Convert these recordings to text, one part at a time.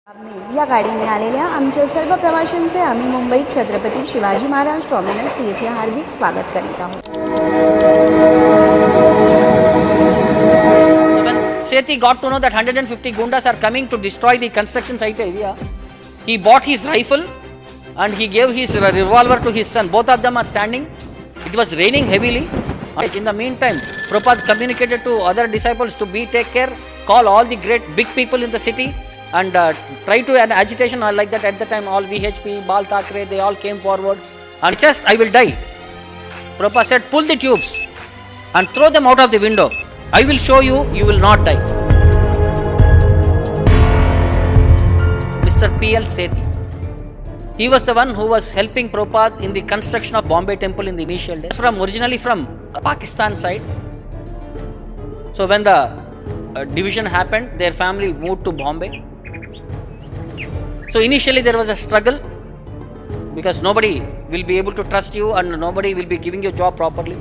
या गाडीने आलेल्या आमच्या सर्व प्रवाशांचे आम्ही मुंबई छत्रपती शिवाजी महाराज टर्मिनस येथे हार्दिक स्वागत करीत आहोत. When Sethi got to know that 150 gundas are coming to destroy the construction site area, he bought his rifle and he gave his revolver to his son. Both of them are standing. It was raining heavily. In the meantime, Prabhupada communicated to other disciples to take care, call all the great big people in the city and try to an agitation like that. At the time, all VHP, Bal Thackeray, they all came forward and just, I will die. Prabhupada said, pull the tubes and throw them out of the window. I will show you, you will not die. Mr. P.L. Sethi. He was the one who was helping Prabhupada in the construction of Bombay temple in the initial days. Originally from Pakistan side. So when the division happened, their family moved to Bombay. So initially there was a struggle because nobody will be able to trust you and nobody will be giving you a job properly.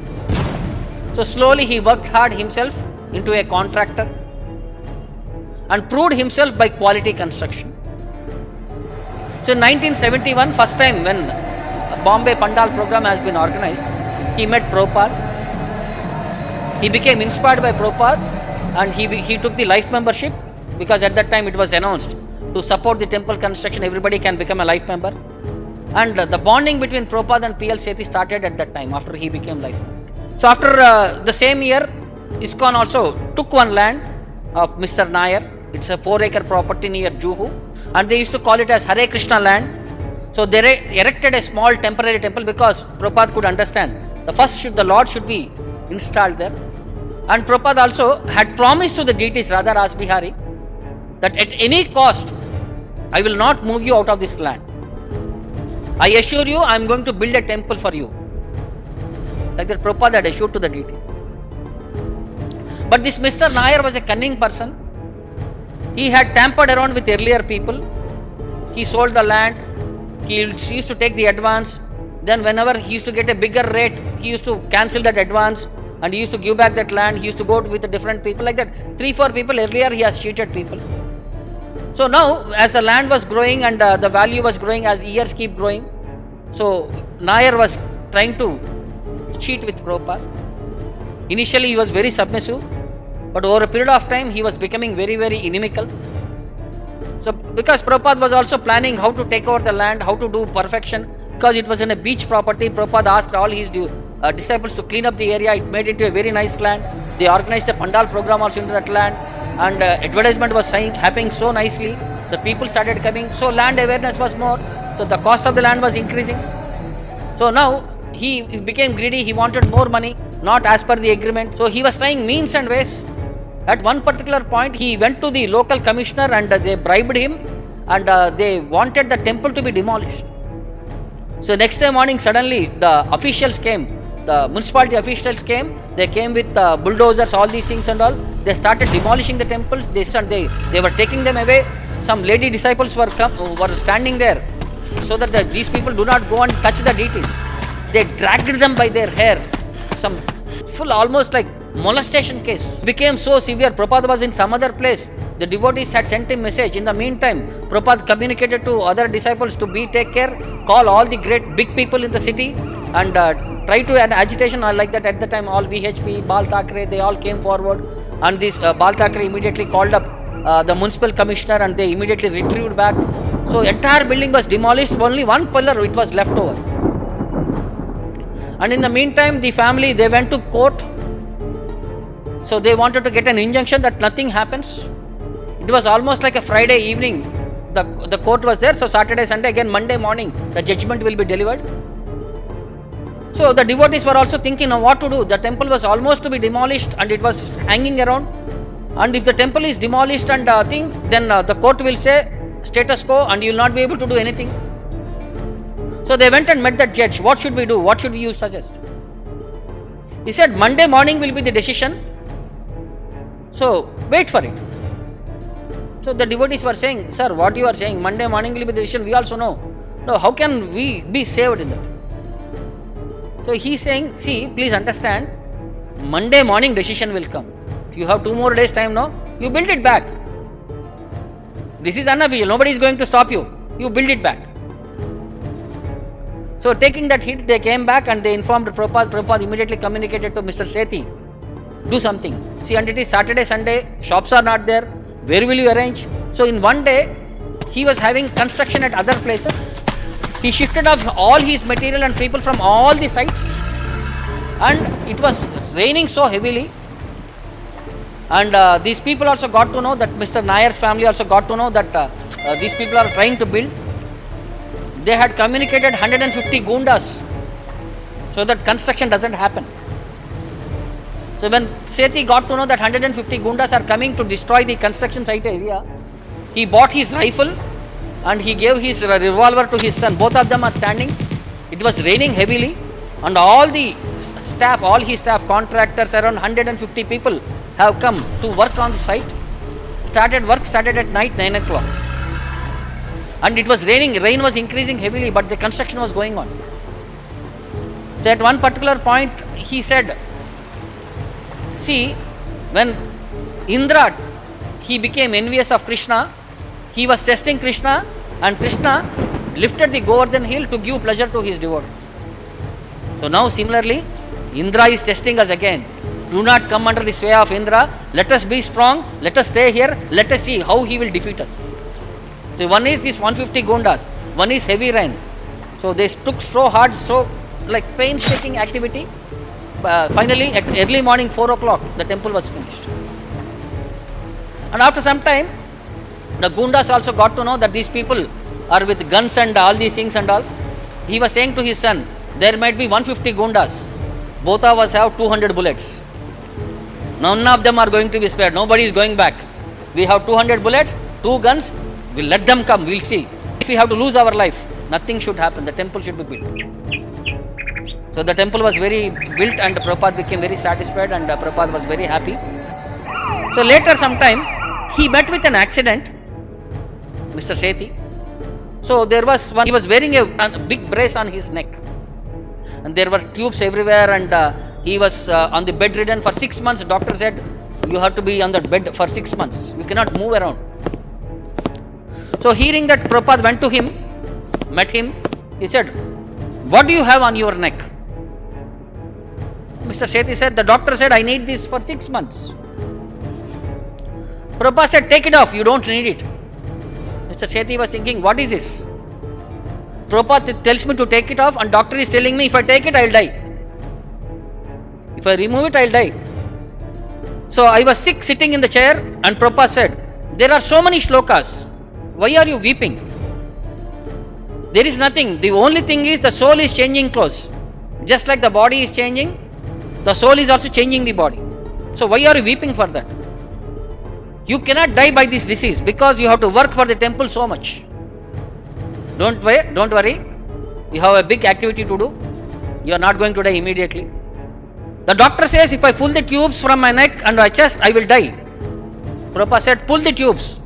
So slowly he worked hard himself into a contractor and proved himself by quality construction. So in 1971, first time when Bombay Pandal program has been organized, he met Prabhupada. He became inspired by Prabhupada and he took the life membership because at that time it was announced to support the temple construction, everybody can become a life member. And the bonding between Prabhupada and P.L. Sethi started at that time after he became life member. So after the same year, ISKCON also took one land of Mr. Nair. It's a 4-acre property near Juhu. And they used to call it as Hare Krishna land. So they erected a small temporary temple because Prabhupada could understand. The Lord should be installed there. And Prabhupada also had promised to the deities, Radha Ras Bihari, that at any cost, I will not move you out of this land. I assure you, I am going to build a temple for you. Like that Prabhupada had assured to the deity. But this Mr. Nair was a cunning person. He had tampered around with earlier people. He sold the land. He used to take the advance. Then whenever he used to get a bigger rate, he used to cancel that advance and he used to give back that land. He used to go with the different people like that. 3-4 people earlier he has cheated people. So now as the land was growing and the value was growing as years keep growing, so Nair was trying to cheat with Prabhupada. Initially he was very submissive, but over a period of time he was becoming very, very inimical. So because Prabhupada was also planning how to take over the land, how to do perfection, because it was in a beach property, Prabhupada asked all his disciples to clean up the area. It made it into a very nice land. They organized a Pandal program also into that land and advertisement was happening so nicely. The people started coming, so land awareness was more, so the cost of the land was increasing. So now he became greedy, he wanted more money, not as per the agreement. So he was trying means and ways. At one particular point, he went to the local commissioner and they bribed him and they wanted the temple to be demolished. So next day morning, suddenly the officials came, the municipality officials came, they came with bulldozers, all these things and all. They started demolishing the temples, they were taking them away. Some lady disciples were standing there so that these people do not go and touch the deities. They dragged them by their hair, some full almost like molestation case. It became so severe. Prabhupada was in some other place. The devotees had sent him message. In the meantime, Prabhupada communicated to other disciples to take care, call all the great big people in the city and try to an agitation like that. At the time, all VHP, Bal Thackeray, they all came forward and this Bal Thackeray immediately called up the municipal commissioner and they immediately retrieved back. So entire building was demolished, only one pillar it was left over. And in the meantime, the family, they went to court. So they wanted to get an injunction that nothing happens. It was almost like a Friday evening. The court was there. So Saturday, Sunday, again Monday morning, the judgment will be delivered. So the devotees were also thinking of what to do. The temple was almost to be demolished and it was hanging around. And if the temple is demolished and then the court will say status quo and you will not be able to do anything. So they went and met the judge. What should we do? What should you suggest? He said Monday morning will be the decision. So wait for it. So the devotees were saying, sir, what you are saying, Monday morning will be the decision, we also know. No, how can we be saved in that? So he is saying, see, please understand, Monday morning decision will come. You have 2 more days time now, you build it back. This is unofficial. Nobody is going to stop you. You build it back. So taking that hit, they came back and they informed Prabhupada. Prabhupada immediately communicated to Mr. Sethi, do something. See, and it is Saturday, Sunday, shops are not there. Where will you arrange? So in one day, he was having construction at other places. He shifted off all his material and people from all the sites. And it was raining so heavily. And these people also got to know that Mr. Nayar's family also got to know that these people are trying to build. They had communicated 150 gundas so that construction doesn't happen. So when Sethi got to know that 150 gundas are coming to destroy the construction site area, he bought his rifle and he gave his revolver to his son. Both of them are standing. It was raining heavily and all the staff, all his staff, contractors, around 150 people have come to work on the site. Work started at night 9 o'clock. And it was raining, rain was increasing heavily, but the construction was going on. So at one particular point, he said, see, when Indra, he became envious of Krishna, he was testing Krishna, and Krishna lifted the Govardhan hill to give pleasure to his devotees. So now similarly, Indra is testing us again. Do not come under the sway of Indra. Let us be strong. Let us stay here. Let us see how he will defeat us. So one is this 150 gundas. One is heavy rain. So they took so hard, so like painstaking activity. Finally, at early morning 4 o'clock, the temple was finished. And after some time, the gundas also got to know that these people are with guns and all these things and all. He was saying to his son, there might be 150 gundas. Both of us have 200 bullets. None of them are going to be spared. Nobody is going back. We have 200 bullets, 2 guns. We'll let them come. We'll see. If we have to lose our life, nothing should happen. The temple should be built. So the temple was built and Prabhupada became very satisfied and Prabhupada was very happy. So later sometime, he met with an accident, Mr. Sethi. So there was one, he was wearing a big brace on his neck. And there were tubes everywhere and he was on the bedridden for 6 months. Doctor said, you have to be on the bed for 6 months. You cannot move around. So hearing that, Prabhupada went to him, met him. He said, what do you have on your neck? Mr. Sethi said, the doctor said, I need this for 6 months. Prabhupada said, take it off, you don't need it. Mr. Sethi was thinking, what is this? Prabhupada tells me to take it off and doctor is telling me if I take it, I will die. If I remove it, I will die. So I was sick sitting in the chair and Prabhupada said, there are so many shlokas. Why are you weeping? There is nothing. The only thing is the soul is changing clothes. Just like the body is changing, the soul is also changing the body. So why are you weeping for that? You cannot die by this disease because you have to work for the temple so much. Don't worry. You have a big activity to do. You are not going to die immediately. The doctor says if I pull the tubes from my neck and my chest, I will die. Prabhupada said, pull the tubes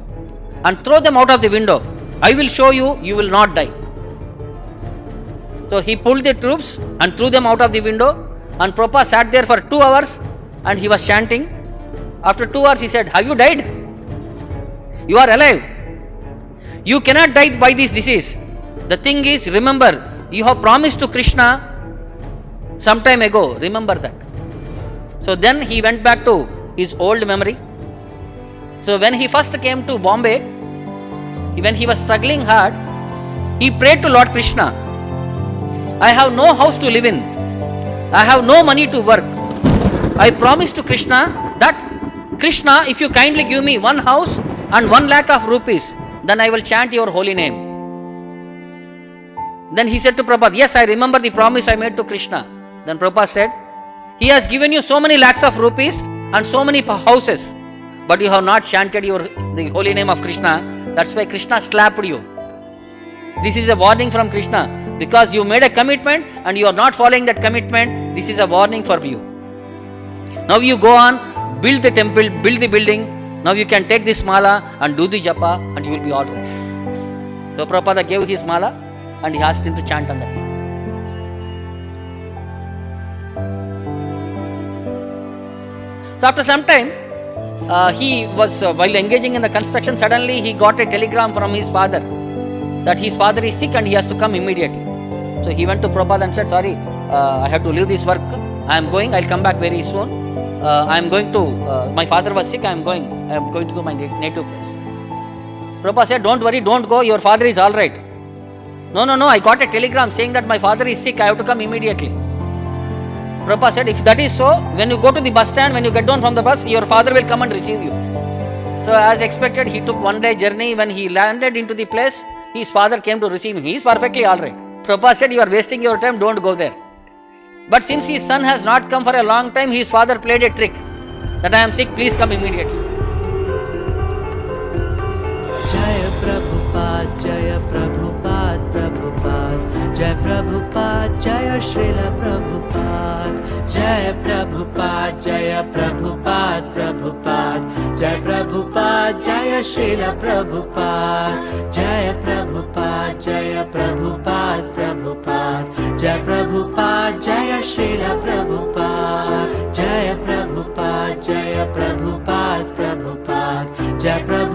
and throw them out of the window. I will show you, you will not die. So he pulled the tubes and threw them out of the window and Prabhupada sat there for 2 hours and he was chanting. After 2 hours he said, have you died? You are alive. You cannot die by this disease. The thing is, remember, you have promised to Krishna some time ago. Remember that. So then he went back to his old memory. So when he first came to Bombay, when he was struggling hard, he prayed to Lord Krishna, I have no house to live in. I have no money to work. I promise to Krishna that, Krishna, if you kindly give me 1 house and 1 lakh of rupees, then I will chant your holy name. Then he said to Prabhupada, yes, I remember the promise I made to Krishna. Then Prabhupada said, he has given you so many lakhs of rupees and so many houses, but you have not chanted the holy name of Krishna. That's why Krishna slapped you. This is a warning from Krishna. Because you made a commitment and you are not following that commitment, this is a warning for you. Now you go on, build the temple, build the building. Now you can take this mala and do the japa and you will be all right. So Prabhupada gave his mala and he asked him to chant on that. So after some time, he was, while engaging in the construction, suddenly he got a telegram from his father that his father is sick and he has to come immediately. So he went to Prabhupada and said, sorry, I have to leave this work. I am going, I'll come back very soon. I am going to, my father was sick, I am going to go my native place. Prabhupada said, don't worry, don't go, your father is alright. No, I got a telegram saying that my father is sick, I have to come immediately. Prabhupada said, if that is so, when you go to the bus stand, when you get down from the bus, your father will come and receive you. So as expected, he took 1 day journey. When he landed into the place, his father came to receive him. He is perfectly alright. Prabhupada said, you are wasting your time, don't go there. But since his son has not come for a long time, his father played a trick that I am sick, please come immediately. Jaya Prabhupada, Jaya Prabhupada, Prabhupada, Jaya Prabhupada, Jaya Srila Prabhupada, Jaya Prabhupada, Jaya Prabhupada, Prabhupada, Jaya Prabhupada, Jaya Srila Prabhupada, Jaya Prabhupada, Jaya Prabhupada, Prabhupada, Jaya Prabhupada, Jaya Srila Prabhupada, Jaya Prabhupada, Jaya Prabhupada, Prabhupada, Jaya Prabhupada.